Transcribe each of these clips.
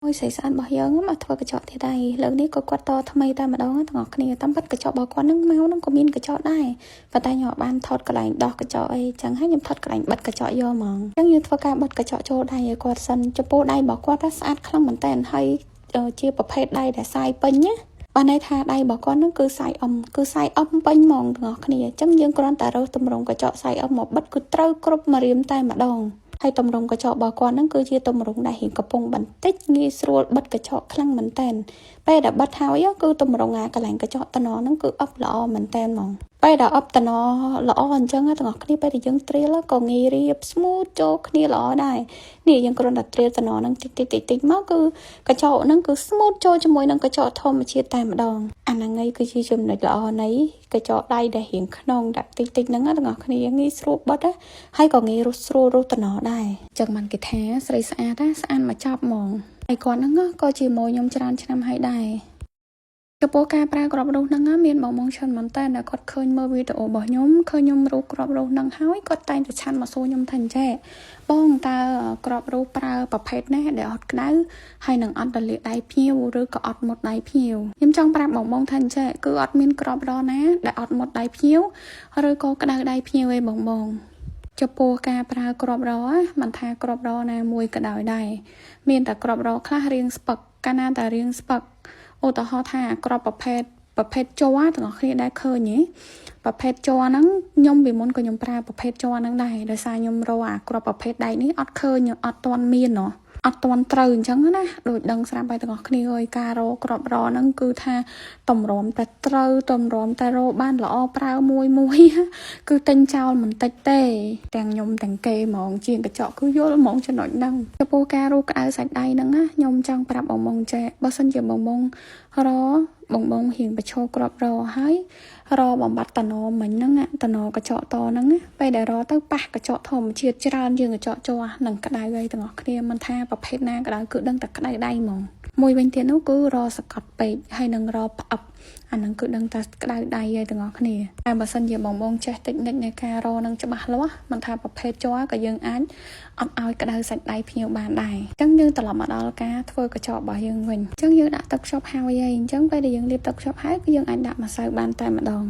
មួយស្រីស្អាតរបស់យើងមកធ្វើកញ្ចក់ទៀតហើយលើកនេះក៏គាត់តថ្មីតែម្ដងទាំងអស់គ្នាតាមពិតកញ្ចក់របស់គាត់នឹងមកនឹងក៏មានកញ្ចក់ដែរប៉ុន្តែខ្ញុំបានថតកន្លែងដោះកញ្ចក់អីចឹងហើយខ្ញុំថតកន្លែងបិទកញ្ចក់យកហ្មងចឹងយើងធ្វើការបិទកញ្ចក់ចូលដៃឲ្យគាត់សិនចំពោះដៃរបស់គាត់ស្អាតខ្លាំងមែនតើហើយជាប្រភេទដៃដែលសាយពេញណាបានន័យថាដៃរបស់គាត់នឹងគឺសាយអមពេញហ្មងទាំងអស់គ្នាចឹងយើងគ្រាន់តែរើសតម្រង់កញ្ចក់សាយអមមកបិទគឺត្រូវគ្រប់មួយរៀមតែម្ដងហើយតម្រង់កញ្ចក់របស់គាត់ហ្នឹងគឺជាតម្រង់ដែលរៀងកំពុងបន្តិចងាយស្រួលបិទកញ្ចក់ខ្លាំងមែនតើពេលដែលបិទហើយគឺតម្រង់កន្លែងកញ្ចក់តំណហ្នឹងគឺអប់ល្អមែនតើហ្មងពេលដែលអប់តំណល្អអញ្ចឹងទាំងអស់គ្នាពេលដែលយើងត្រៀលក៏ងាយរៀប smooth ចូលគ្នាល្អដែរនេះយើងគ្រាន់តែត្រៀលតំណហ្នឹងតិចមកគឺកញ្ចក់ហ្នឹងគឺ smooth ចូលជាមួយនឹងកញ្ចក់ធម្មជាតិតែម្ដងអាហ្នឹងឯងគឺជាចំណុចល្អនៃកញ្ចក់ដៃដែលរៀងខ្នងដាក់តិចហ្នឹងទាំងអស់គ្នាងាយស្រួលបិទហើយក៏ងាយរស់ស្រួលរស់តំណដែរចឹងបានគេថាស្រីស្អាតស្អាតមកចាប់ហ្មងហើយគាត់ហ្នឹងក៏ជាមួយខ្ញុំច្រើនឆ្នាំហើយដែរចំពោះការប្រើក្របរូសហ្នឹងមានបងច្រើនមែនតើគាត់ឃើញមើលវីដេអូរបស់ខ្ញុំឃើញខ្ញុំរូបក្របរូសហ្នឹងហើយគាត់តែងតែឆាន់មកសួរខ្ញុំថាចេះបងតើក្របរូសប្រើប្រភេទណាដែលអត់ក្តៅហើយនឹងអត់រលាកដៃភ្ញៀវឬក៏អត់មុតដៃភ្ញៀវខ្ញុំចង់ប្រាប់បងថាចេះគឺអត់មានក្របរណាដែលអត់មុតដៃភ្ញៀវឬក៏ក្តៅដៃភ្ញៀវឯងបងចំពោះការប្រើក្របរមិនថាក្របរណាមួយក៏ដោយដែរមានតែក្របរខ្លះរៀងស្ពឹកកាលណាតែរៀងស្ពឹកឧទាហរណ៍ថាក្របប្រភេទជ័រទាំងអស់គ្នាដែលឃើញប្រភេទជ័រហ្នឹងខ្ញុំពីមុនក៏ខ្ញុំប្រើប្រភេទជ័រហ្នឹងដែរដោយសារខ្ញុំរកអាក្របប្រភេទដៃនេះអត់ឃើញអត់ទាន់មានអត់ទាន់ត្រូវអញ្ចឹងណាដូចដឹងស្រាប់ហើយទាំងអស់គ្នាអើយការរកក្របរហ្នឹងគឺថាតម្រាំតែត្រូវតម្រាំតែរកបានល្អប្រើមួយគឺទិញចោលមិនតិចទេទាំងខ្ញុំទាំងគេហ្មងជាងកញ្ចក់គឺយល់ហ្មងចំណុចហ្នឹងចំពោះការរកក្តៅសាច់ដៃហ្នឹងណាខ្ញុំចង់ប្រាប់បងចេះបើសិនជាបងរបងហ៊ានបញ្ឈរក្របរហើយរបំបត្តិតំណមិញហ្នឹងតំណកញ្ចក់តហ្នឹងពេលដែលរទៅប៉ះកញ្ចក់ធម្មជាតិច្រើនជាងកញ្ចក់ជ័រនឹងក្តៅហើយទាំងអស់គ្នាមិនថាប្រភេទណាក៏ដោយគឺដឹងតែក្តៅដៃហ្មងមួយវិញទៀតនោះគឺរសកត់ពេកហើយនឹងរផ្អឹបអាហ្នឹងគឺដឹងតែក្តៅដៃហើយទាំងអស់គ្នាតែបើសិនជាបងចេះតិចនិចនៃការរនឹងច្បាស់លាស់មិនថាប្រភេទជ័រក៏យើងអាចអត់ឲ្យក្តៅសាច់ដៃភ្ញៀវបានដែរអញ្ចឹងយើងត្រឡប់មកដល់ការធ្វើកញ្ចក់របស់យើងវិញអញ្ចឹងយើងដាក់ទឹកខ្ជប់ហើយអញ្ចឹងពេលដែលយើងលាបទឹកខ្ជប់ហើយគឺយើងអាចដាក់ម្សៅបានតែម្ដង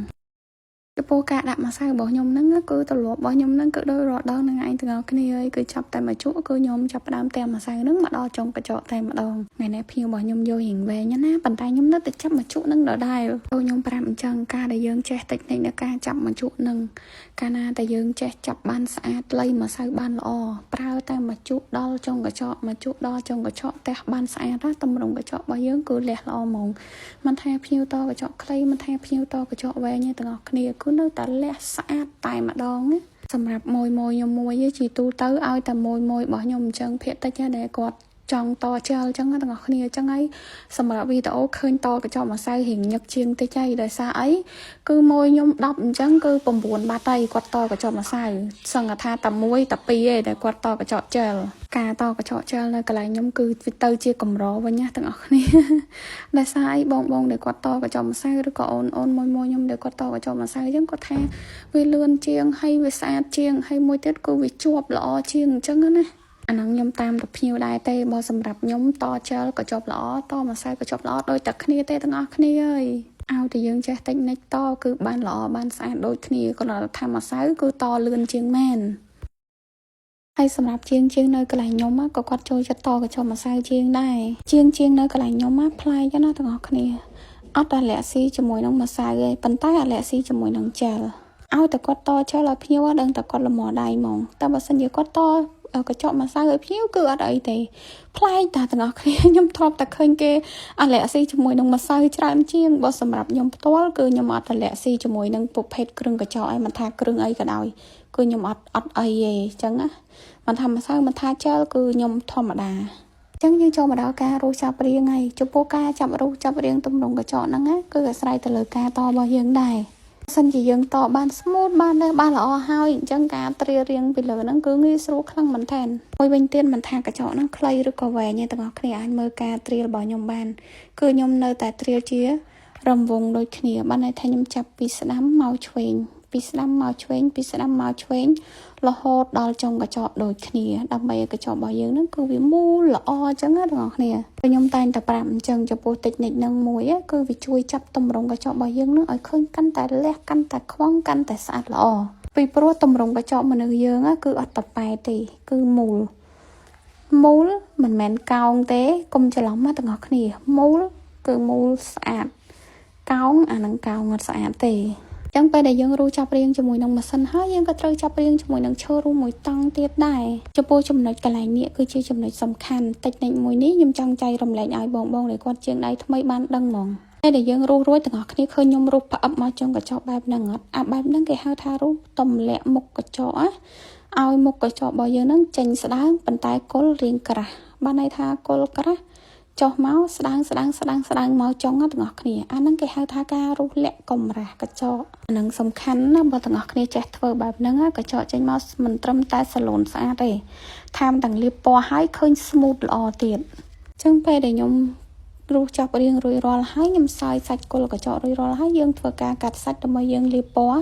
ចំពោះការដាក់ម្សៅរបស់ខ្ញុំហ្នឹងគឺទម្លាប់របស់ខ្ញុំហ្នឹងគឺដោយរត់ដល់នឹងឯងទាំងអស់គ្នាហើយគឺចាប់តែមកជក់គឺខ្ញុំចាប់ផ្ដើមតែម្សៅហ្នឹងមកដល់ចុងកញ្ចក់តែម្ដងថ្ងៃនេះភ្ញៀវរបស់ខ្ញុំយករៀងវែងណាប៉ុន្តែខ្ញុំនៅតែចាប់មកជក់ហ្នឹងដដែលដូចខ្ញុំប្រាប់អញ្ចឹងការដែលយើងចេះតិចនិចនៃការចាប់មកជក់ហ្នឹងកាលណាតែយើងចេះចាប់បានស្អាតលៃម្សៅបានល្អប្រើតែមកជក់ដល់ចុងកញ្ចក់មកជក់ដល់ចុងកញ្ចក់តែបានស្អាតតម្រង់កញ្ចក់របស់យើងគឺលះល្អហ្មងមិនថាភ្ញៀវតកញ្ចក់ខ្លីមិនថាភ្ញៀវតកញ្ចក់វែងទាំងអស់គ្នាគឺនៅតែលះស្អាតតែម្ដងសម្រាប់មួយខ្ញុំមួយជាទូទៅឲ្យតែមួយរបស់ខ្ញុំអញ្ចឹងភាគតិចដែលគាត់ចង់តចែលអញ្ចឹងទាំងអស់គ្នាអញ្ចឹងហើយសម្រាប់វីដេអូឃើញតកញ្ចក់ម្សៅរៀងញឹកជាងតិចហើយដោយសារអីគឺមួយខ្ញុំ10អញ្ចឹងគឺ9បាត់ហើយគាត់តកញ្ចក់ម្សៅសឹងថាតែ1តែ2ឯងដែលគាត់តកញ្ចក់ចែលការតកញ្ចក់ចែលនៅកន្លែងខ្ញុំគឺទៅជាកម្រវិញណាទាំងអស់គ្នាដោយសារអីបងដែលគាត់តកញ្ចក់ម្សៅឬក៏អូនមួយខ្ញុំដែលគាត់តកញ្ចក់ម្សៅអញ្ចឹងគាត់ថាវាលឿនជាងហើយវាស្អាតជាងហើយមួយទៀតគឺវាជាប់ល្អជាងអញ្ចឹងណាអាហ្នឹងខ្ញុំតាមទៅភ្ញៀវដែរទេបើសម្រាប់ខ្ញុំតចែលក៏ជាប់ល្អតម្សៅក៏ជាប់ល្អដូចតែគ្នាទេទាំងអស់គ្នាអើយឲ្យតែយើងចេះតិចនិចតគឺបានល្អបានស្អាតដូចគ្នាគាត់ថាម្សៅគឺតលឿនជាងមែនហើយសម្រាប់ជាងនៅកន្លែងខ្ញុំក៏គាត់ចូលចិត្តតកញ្ចក់ម្សៅជាងដែរជាងនៅកន្លែងខ្ញុំប្លែកណាទាំងអស់គ្នាអត់អាឡែស៊ីជាមួយនឹងម្សៅទេប៉ុន្តែអាឡែស៊ីជាមួយនឹងចែលឲ្យតែគាត់តចែលឲ្យភ្ញៀវដឹងតែគាត់ល្មមដៃហ្មងតែបើសិនជាគាត់តកញ្ចក់ម្សៅឲ្យភ្ញៀវគឺអត់អីទេប្លែកតែទាំងអស់គ្នាខ្ញុំធ្លាប់តែឃើញគេអាឡែស៊ីជាមួយនឹងម្សៅច្រើនជាងបើសម្រាប់ខ្ញុំផ្ទាល់គឺខ្ញុំអត់អាឡែស៊ីជាមួយនឹងប្រភេទគ្រឿងកញ្ចក់អីមិនថាគ្រឿងអីក៏ដោយគឺខ្ញុំអត់អីទេអញ្ចឹងណាមិនថាម្សៅមិនថាចែលគឺខ្ញុំធម្មតាអញ្ចឹងយើងចូលមកដល់ការរូសចាប់រៀងហើយចំពោះការចាប់រូសចាប់រៀងទម្រង់កញ្ចក់ហ្នឹងគឺអាស្រ័យទៅលើការតរបស់យើងដែរសិនជាយើងតបាន smooth បានល្អហើយអញ្ចឹងការត្រៀមរៀងពីលើហ្នឹងគឺងាយស្រួលខ្លាំងមែនទែនមួយវិញទៀតមិនថាកញ្ចក់ហ្នឹងខ្លីឬក៏វែងទេទាំងអស់គ្នាអាចមើលការត្រៀមរបស់ខ្ញុំបានគឺខ្ញុំនៅតែត្រៀមជារង្វង់ដូចគ្នាបានន័យថាខ្ញុំចាប់ពីស្ដាំមកឆ្វេង ពីស្ដាំមកឆ្វេងពីស្ដាំមកឆ្វេងរហូតដល់ចុងកញ្ចក់ដូចគ្នាដើម្បីឲ្យកញ្ចក់របស់យើងហ្នឹងគឺវាមូលល្អអញ្ចឹងណាបងប្អូនគ្នាខ្ញុំតែងតែប្រាប់អញ្ចឹងចំពោះ technique ហ្នឹងមួយគឺវាជួយចាប់តម្រង់កញ្ចក់របស់យើងហ្នឹងឲ្យឃើញកាន់តែលះកាន់តែខ្វង់កាន់តែស្អាតល្អពីព្រោះតម្រង់កញ្ចក់មនុស្សយើងគឺអត់តប៉ែទេគឺមូលមិនមែនកោងទេកុំច្រឡំណាទាំងអស់គ្នាមូលគឺមូលស្អាតកោងអានឹងកោងអត់ស្អាតទេចឹងពេលដែលយើងរួមចាប់រៀងជាមួយនឹងម៉ាស៊ីនហើយយើងក៏ត្រូវចាប់រៀងជាមួយនឹងឈើរួមមួយតង់ទៀតដែរចំពោះចំណុចកន្លែងនេះគឺជាចំណុចសំខាន់តិចនិចមួយនេះខ្ញុំចង់ចែករំលែកឲ្យបងដែលគាត់ជាងដៃថ្មីបានដឹងហ្មងតែដែលយើងរួចទាំងអស់គ្នាឃើញខ្ញុំរូបផ្អឹបមកចុងកញ្ចក់បែបហ្នឹងអត់អាបែបហ្នឹងគេហៅថារូបទម្លាក់មុខកញ្ចក់ឲ្យមុខកញ្ចក់របស់យើងហ្នឹងចេញស្ដើងប៉ុន្តែគល់រាងក្រាស់បានន័យថាគល់ក្រាស់ចុះមកស្ដើងមកចុងទាំងអស់គ្នាអាហ្នឹងគេហៅថាការរុះលាក់កម្រាស់កញ្ចក់អាហ្នឹងសំខាន់ណាបើទាំងអស់គ្នាចេះធ្វើបែបហ្នឹងកញ្ចក់ចេញមកមិនត្រឹមតែសាឡូនស្អាតទេថែមទាំងលាបពណ៌ឲ្យឃើញ smooth ល្អទៀតអញ្ចឹងពេលដែលខ្ញុំរុះចាប់រៀងរួចរាល់ហើយខ្ញុំសើយសាច់គល់កញ្ចក់រួចរាល់ហើយយើងធ្វើការកាត់សាច់ដើម្បីយើងលាបពណ៌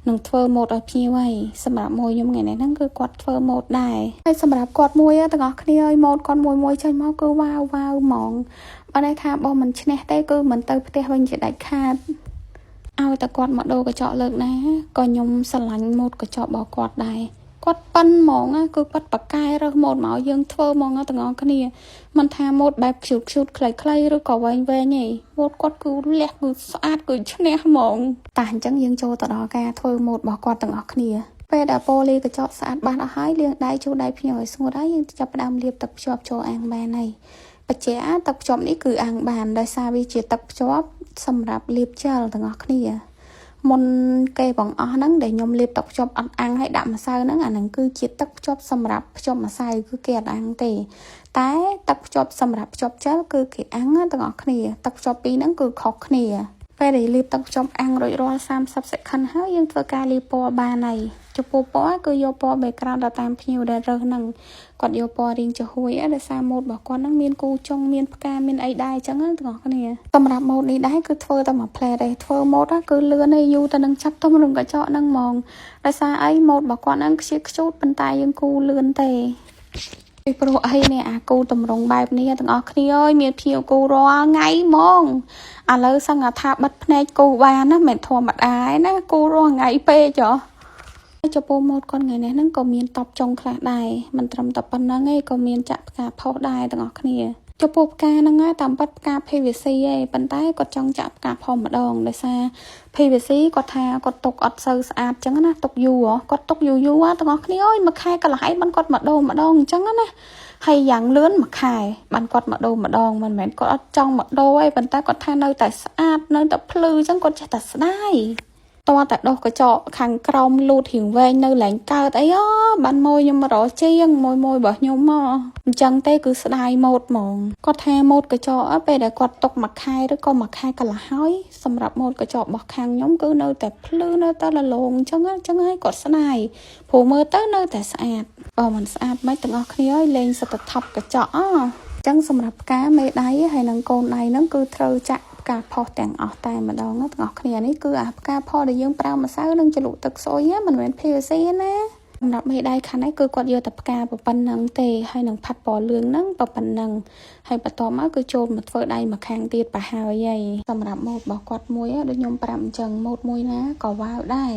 និងធ្វើម៉ូដឲ្យភ្ញៀវហើយសម្រាប់មួយខ្ញុំថ្ងៃនេះហ្នឹងគឺគាត់ធ្វើម៉ូដដែរហើយសម្រាប់គាត់មួយទាំងអស់គ្នាឲ្យម៉ូដគាត់មួយចេញមកគឺវ៉ាវហ្មងបើន័យថាបើមិនឈ្នះទេគឺមិនទៅផ្ទះវិញជាដាច់ខាតឲ្យតែគាត់មកដូរកញ្ចក់លើកណាក៏ខ្ញុំស្រឡាញ់ម៉ូដកញ្ចក់របស់គាត់ដែរគាត់ប៉ិនហ្មងគឺគាត់បកកែរើសម៉ូដមកយើងធ្វើហ្មងទាំងអស់គ្នាមិនថាម៉ូដបែបខ្ជូតខ្លីៗឬក៏វែងទេម៉ូដគាត់គឺលះគឺស្អាតគឺឈ្នះហ្មងតែអញ្ចឹងយើងចូលទៅដល់ការធ្វើម៉ូដរបស់គាត់ទាំងអស់គ្នាពេលដែលប៉ូលីកញ្ចក់ស្អាតបាត់អស់ហើយលាងដៃចូលដៃភ្ញៀវឲ្យស្ងួតហើយយើងចាប់ផ្ដើមលាបទឹកភ្ជាប់ចូលអាំងបានហើយបច្ចៈទឹកភ្ជាប់នេះគឺអាំងបានដោយសារវាជាទឹកភ្ជាប់សម្រាប់លាបជែលទាំងអស់គ្នាមុនគេបងអស់ហ្នឹងដែលខ្ញុំលាបទឹកភ្ជាប់អត់អាំងឲ្យដាក់ម្សៅហ្នឹងអាហ្នឹងគឺជាទឹកភ្ជាប់សម្រាប់ភ្ជាប់ម្សៅគឺគេអត់អាំងទេតែទឹកភ្ជាប់សម្រាប់ភ្ជាប់ជែលគឺគេអាំងទាំងអស់គ្នាទឹកភ្ជាប់ពីរហ្នឹងគឺខុសគ្នាពេលដែលលាបទឹកភ្ជាប់អាំងរួចរាល់30 second ហើយយើងធ្វើការលាបពណ៌បានហើយចំពោះពណ៌គឺយកពណ៌ background ដល់តាមភ្ញៀវដែលរើសហ្នឹងគាត់យកពណ៌រៀងចំហួយដោយសារម៉ូដរបស់គាត់ហ្នឹងមានគូចុងមានផ្កាមានអីដែរអញ្ចឹងទាំងអស់គ្នាសម្រាប់ម៉ូដនេះដែរគឺធ្វើតែមួយផ្លែទេធ្វើម៉ូដគឺលឿនទេយូរតែនឹងចាប់ទៅរំកញ្ចក់ហ្នឹងហ្មងដោយសារអីម៉ូដរបស់គាត់ហ្នឹងខ្ជិលខ្ជូតប៉ុន្តែយើងគូលឿនទេពីព្រោះអីនេះអាគូតម្រង់បែបនេះទាំងអស់គ្នាអើយមានភ្ញៀវគូរាល់ថ្ងៃហ្មងឥឡូវសឹងថាបិទភ្នែកគូបានណាមិនធម្មតាឯណាគូរាល់ថ្ងៃពេកហ៎ចំពោះម៉ូដគាត់ថ្ងៃនេះហ្នឹងក៏មានតបចុងខ្លះដែរមិនត្រឹមតែប៉ុណ្្នឹងឯងក៏មានចាក់ផ្កាផុសដែរទាំងអស់គ្នាចំពោះផ្កាហ្នឹងតាមពិតផ្កា PVC ឯងប៉ុន្តែគាត់ចង់ចាក់ផ្កាផុសម្ដងដោយសារ PVC គាត់ថាគាត់ទុកអត់សូវស្អាតចឹងណាទុកយូរគាត់ទុកយូរទាំងអស់គ្នាអើយមួយខែកន្លះបានគាត់ម្ដងអញ្ចឹងណាហើយយ៉ាងលឿនមួយខែបានគាត់ម្ដងមិនមែនគាត់អត់ចង់ម្ដងឯងប៉ុន្តែគាត់ថានៅតែស្អាតនៅតែភ្លឺអញ្ចឹងគាត់ចេះតែស្ដាយតោះតែដោះកញ្ចក់ខាងក្រោមលូតរៀងវែងនៅឡើងកើតអីបានមួយខ្ញុំរកជាងមួយរបស់ខ្ញុំអញ្ចឹងទេគឺស្ដាយម៉ូដហ្មងគាត់ថាម៉ូដកញ្ចក់ពេលដែលគាត់ទុកមួយខែឬក៏មួយខែកន្លះហើយសម្រាប់ម៉ូដកញ្ចក់របស់ខាងខ្ញុំគឺនៅតែភ្លឺនៅតែរលោងអញ្ចឹងហើយគាត់ស្ដាយព្រោះមើលទៅនៅតែស្អាតបើមិនស្អាតមិនទាំងអស់គ្នាហើយលេងសិតតែថប់កញ្ចក់អញ្ចឹងសម្រាប់ផ្កាមេដៃហើយនឹងកូនដៃហ្នឹងគឺត្រូវចាក់ផ្កាផុសទាំងអស់តែម្ដងទាំងអស់គ្នានេះគឺអាផ្កាផុសដែលយើងប្រើម្សៅនិងជ្រលក់ទឹកស្អុយមិនមែន PVC ណាសម្រាប់មេដៃខាងនេះគឺគាត់យកតែផ្កាប៉ុណ្ណឹងទេហើយនឹងផាត់ពណ៌លឿងហ្នឹងប៉ុណ្ណឹងហើយបន្ទាប់មកគឺចូលមកធ្វើដៃមកខាងទៀតប្រហើយសម្រាប់ម៉ូដរបស់គាត់មួយដូចខ្ញុំប្រាប់អញ្ចឹងម៉ូដមួយណាក៏វ៉ាវដែរ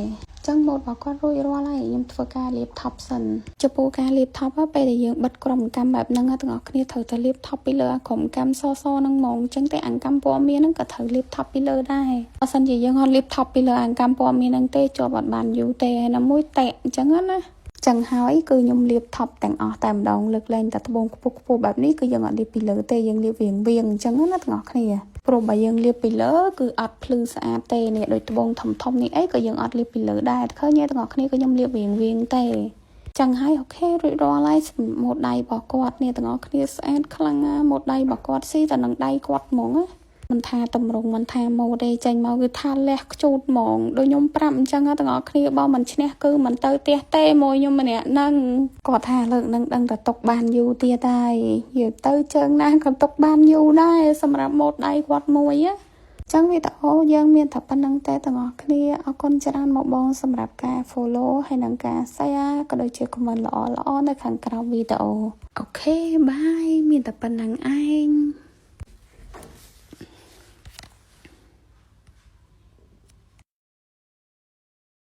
ចឹងម៉ូដរបស់គាត់រួចរាល់ហើយខ្ញុំធ្វើការលាបថប់សិនចំពោះការលាបថប់ពេលដែលយើងបិទក្រុមកម្មបែបហ្នឹងទាំងអស់គ្នាត្រូវតែលាបថប់ពីលើក្រុមកម្មសហ្នឹងហ្មងចឹងតែអង្គកម្មពណ៌មានហ្នឹងក៏ត្រូវលាបថប់ពីលើដែរបើសិនជាយើងអត់លាបថប់ពីលើអង្គកម្មពណ៌មានហ្នឹងទេជាប់អត់បានយូរទេហើយណាមួយតែអញ្ចឹងណាចឹងហើយគឺខ្ញុំលាបថប់ទាំងអស់តែម្ដងលើកលែងតែត្បូងខ្ពស់បែបនេះគឺយើងអត់លាបពីលើទេយើងលាបវាងអញ្ចឹងណាទាំងអស់គ្នាព្រោះបើយើងលាបពីលើគឺអត់ភ្លឺស្អាតទេនេះដូចត្បូងធំនេះអីក៏យើងអត់លាបពីលើដែរឃើញទេទាំងអស់គ្នាក៏ខ្ញុំលាបវាងទេចឹងហើយអូខេរួចរាល់ហើយម៉ូដដៃរបស់គាត់នេះទាំងអស់គ្នាស្អាតខ្លាំងណាស់ម៉ូដដៃរបស់គាត់ស៊ីតែនឹងដៃគាត់ហ្មងណាមិនថាតម្រង់មិនថាម៉ូដទេចេញមកគឺថាលះខ្ជូតហ្មងដូចខ្ញុំប្រាប់អញ្ចឹងទាំងអស់គ្នាបើមិនឈ្នះគឺមិនទៅផ្ទះទេមួយខ្ញុំម្នាក់ហ្នឹងគាត់ថាលើកនឹងដឹងតែຕົកបានយូរទៀតហើយនិយាយទៅជើងណាក៏ຕົកបានយូរដែរសម្រាប់ម៉ូដដៃគាត់មួយ ចឹងវីដេអូយើងមានតែប៉ុណ្្នឹងតែទាំងអស់គ្នាអរគុណច្រើនមកបងសម្រាប់ការ follow ហើយនិងការ share ក៏ដូចជា comment ល្អៗនៅខាងក្រោមវីដេអូអូខេបាយមានតែប៉ុណ្្នឹងឯង